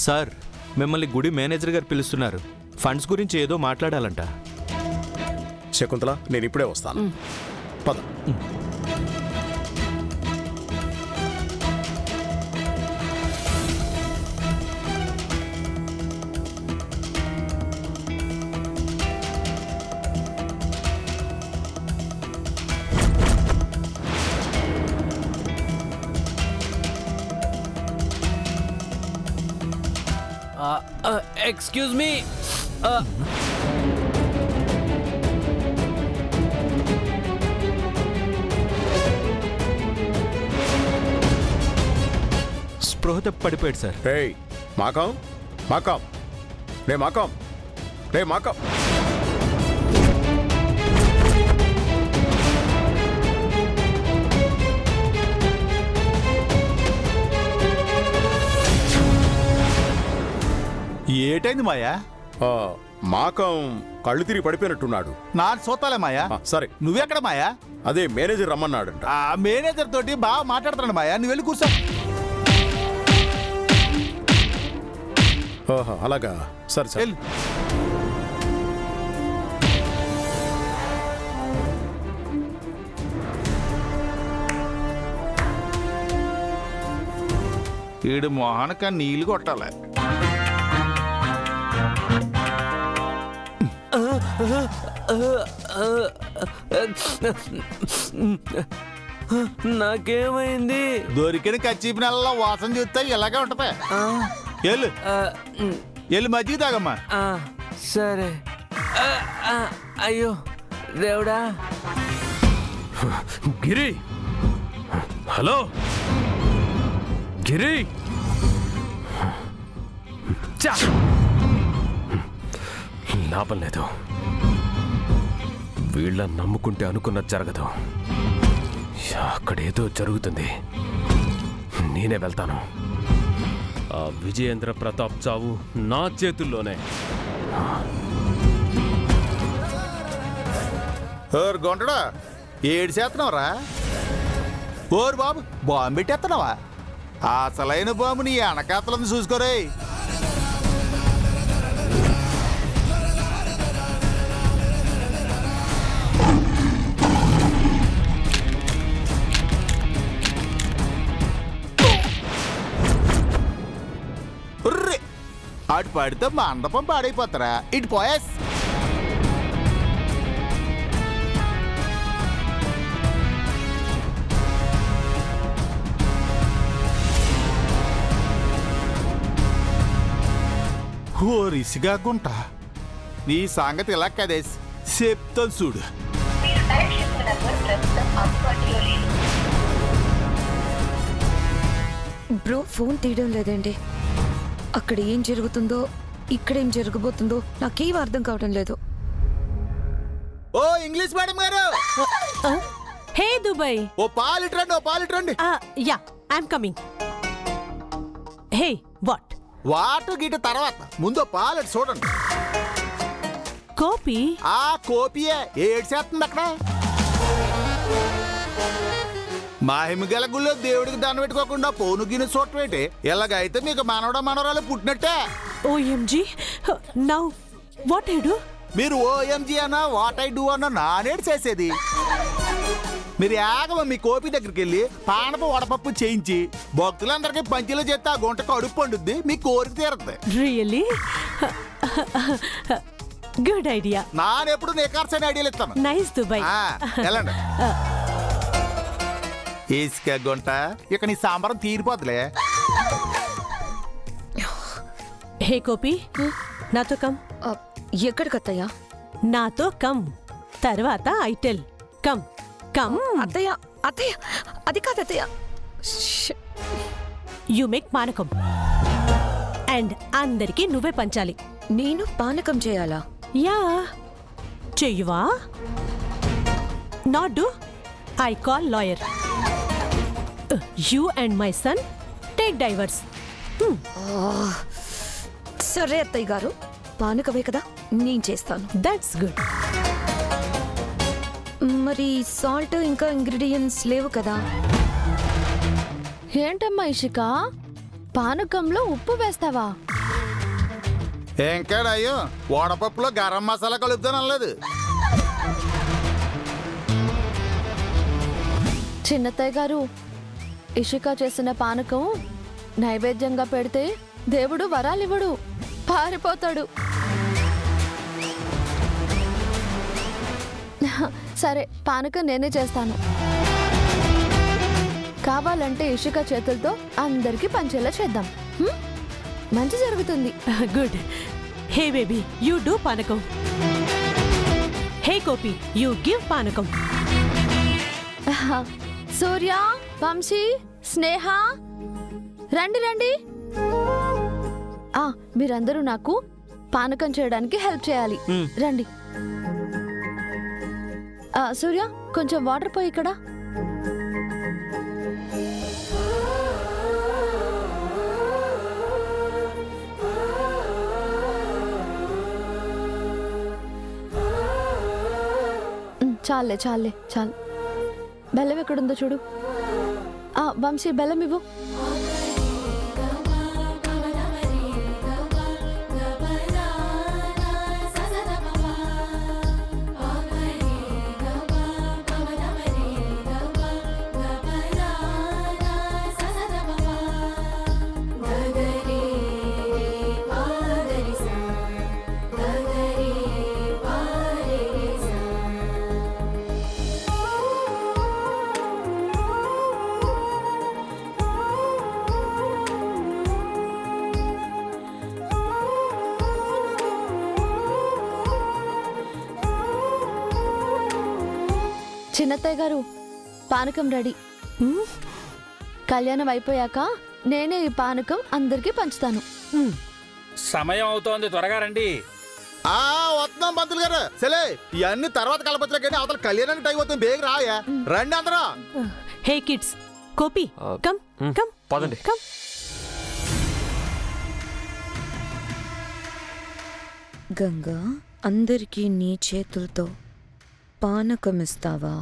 Sir, మిమ్మల్ని గుడి manager గారు పిలుస్తున్నారు. ఫండ్స్ గురించి ఏదో మాట్లాడాలంట. శకుంతల, నేను ఇప్పుడే వస్తాను. పద. Excuse me. స్పృహ తప్పి పడిపోయాడు సార్. రేయ్ మాకం, మాకం, రే మాకం, రే మాకం. ఏటైంది మాయా? మాకం కళ్ళు తిరిగి పడిపోయినట్టున్నాడు. నా చూస్తాలే మాయా. సరే, నువ్వెక్కడ మాయా? అదే మేనేజర్ రమ్మన్నాడంట. ఆ మేనేజర్ తోటి బాగా మాట్లాడుతున్నాడు మాయా, నువ్వు వెళ్ళి కూర్చో. ఓహో, అలాగా. సరే సరే. వెళ్ళు. ఈడు మొహానక నీళ్ళు కొట్టాలి. నాకేమైంది? దొరికిన కచ్చిపి నెలలో వాసన చూస్తే ఇలాగే ఉంటది. వెళ్ళు వెళ్ళి మజ్జిగ తాగమ్మా. సరే. అయ్యో దేవుడా. గిరి, హలో గిరి. లాభం లేదు. వీళ్ళని నమ్ముకుంటే అనుకున్నది జరగదు. అక్కడేదో జరుగుతుంది. నేనే వెళ్తాను. ఆ విజయేంద్ర ప్రతాప్ చావు నా చేతుల్లోనే. ఓరు గొంటడా, ఏడు చేస్తున్నావురా? ఓరు బాబు, బాంబు పెట్టేస్తున్నావా? అసలైన బాంబు నీ వెనకాతలను చూసుకోరే. అటు పడితే మండపం పాడైపోతారా? ఇటు పోయేస్. ఓ రిసిగా గుంట, నీ సంగతి ఇలా కదేసి చెప్తాను చూడు. బ్రో ఫోన్ తీయడం లేదండి. అక్కడ ఏం జరుగుతుందో ఇక్కడేం జరగబోతుందో నాకేం అర్థం కావడం లేదు. ఓ ఇంగ్లీష్ మేడం గారు, హే దుబాయ్, ఓ పాలిట్ రండి, ఓ పాలిట్ రండి. Yeah I'm coming. Hey what? Water గీట తర్వాత ముందు పాలిట్ చూడండి. కాపీ? ఆ కోపియే ఏడు చేస్తుంది అక్కడ. మాహిమగల గుళ్ళో దేవుడికి దండ పెట్టుకోకుండా పోను గిన్నె చోట్వేటి. ఇలాగైతే మీకు మనవడ మనవరాలు పుట్టినట్టే. OMG, now what I do? మీరు ఓఎంజీ అన్నా వాట్ ఐ డూ అన్నా నానేడు చేసేది. మీరు ఏగమ మీ కోపి దగ్గరికి వెళ్ళి పానప వడపప్పు చేయించి భక్తులందరికీ పంచిలో చేస్తే ఆ గుంట కడుపు పండుద్ది, మీ కోరిక తీరుద్ది. Really good idea. నానెప్పుడు నికార్సైన ఐడియాలు ఇస్తాను. Nice Dubai. వెళ్ళండి. ఇసుక గుంట ఇక నీ సాంబారం తీరిపోద్దులే. హే కోపి, నాతో కమ్. ఎక్కడికత్తయ్యా? నాతో కమ్, తర్వాత ఐటెల్. Come come. అత్తయ్య అత్తయ్య, అది కాదు అత్తయ్య. యు మేక్ పానకం అండ్ అందరికి నువ్వే పంచాలి. నేను పానకం చేయాలా? యా, చెయ్యవా? Not do. I call lawyer. You and my son take divorce. సరే అత్తయ్య గారు, పానకమే కదా, నేను చేస్తాను. That's good. మరి సాల్ట్ ఇంకా ఇంగ్రీడియంట్స్ లేవు కదా? ఏంటమ్మా ఇషిక, పానకంలో ఉప్పు వేస్తావా? ఇంకేడయ్యో వడపప్పులో గరం మసాలా కలుపుతానలేదు. చిన్నత్తయ్య గారు, ఇషిక చేసిన పానకం నైవేద్యంగా పెడితే దేవుడు వరాలివ్వడు, పారిపోతాడు. సరే, పానకం నేనే చేస్తాను. కావాలంటే ఇషిక చేతులతో అందరికీ పంచేలా చేద్దాం. హ్మ్? మంచి జరుగుతుంది. Good. Hey baby, you do పానకం. హే గోపి, యూ గివ్ పానకం. సూర్య, వంశీ, స్నేహ, రండి రండి. మీరందరూ నాకు పానకం చేయడానికి హెల్ప్ చేయాలి. రండి. సూర్య, కొంచెం వాటర్ పోయి ఇక్కడ. చాలే చాలే చాలు. బెల్లం ఎక్కడుందో చూడు. వంశీ, బెల్లం ఇవ్వు. చిన్నత్తయ్య గారు, పానకం రెడీ. కళ్యాణం అయిపోయాక నేనే ఈ పానకం అందరికీ పంచుతాను. సమయం అవుతోంది, త్వరగా రండి. వస్తున్నాం పంతులు గారు. సరే, ఇవన్నీ తర్వాత కలపచ్చులే కానీ అవతల కళ్యాణానికి టైం అవుతుంది. బేగ రాయా, రండి అందరూ. హే కిడ్స్, గోపి, కమ్ కమ్ పదండి. కమ్. గంగా, అందరికీ నీ చేతులతో పానకం ఇస్తావా?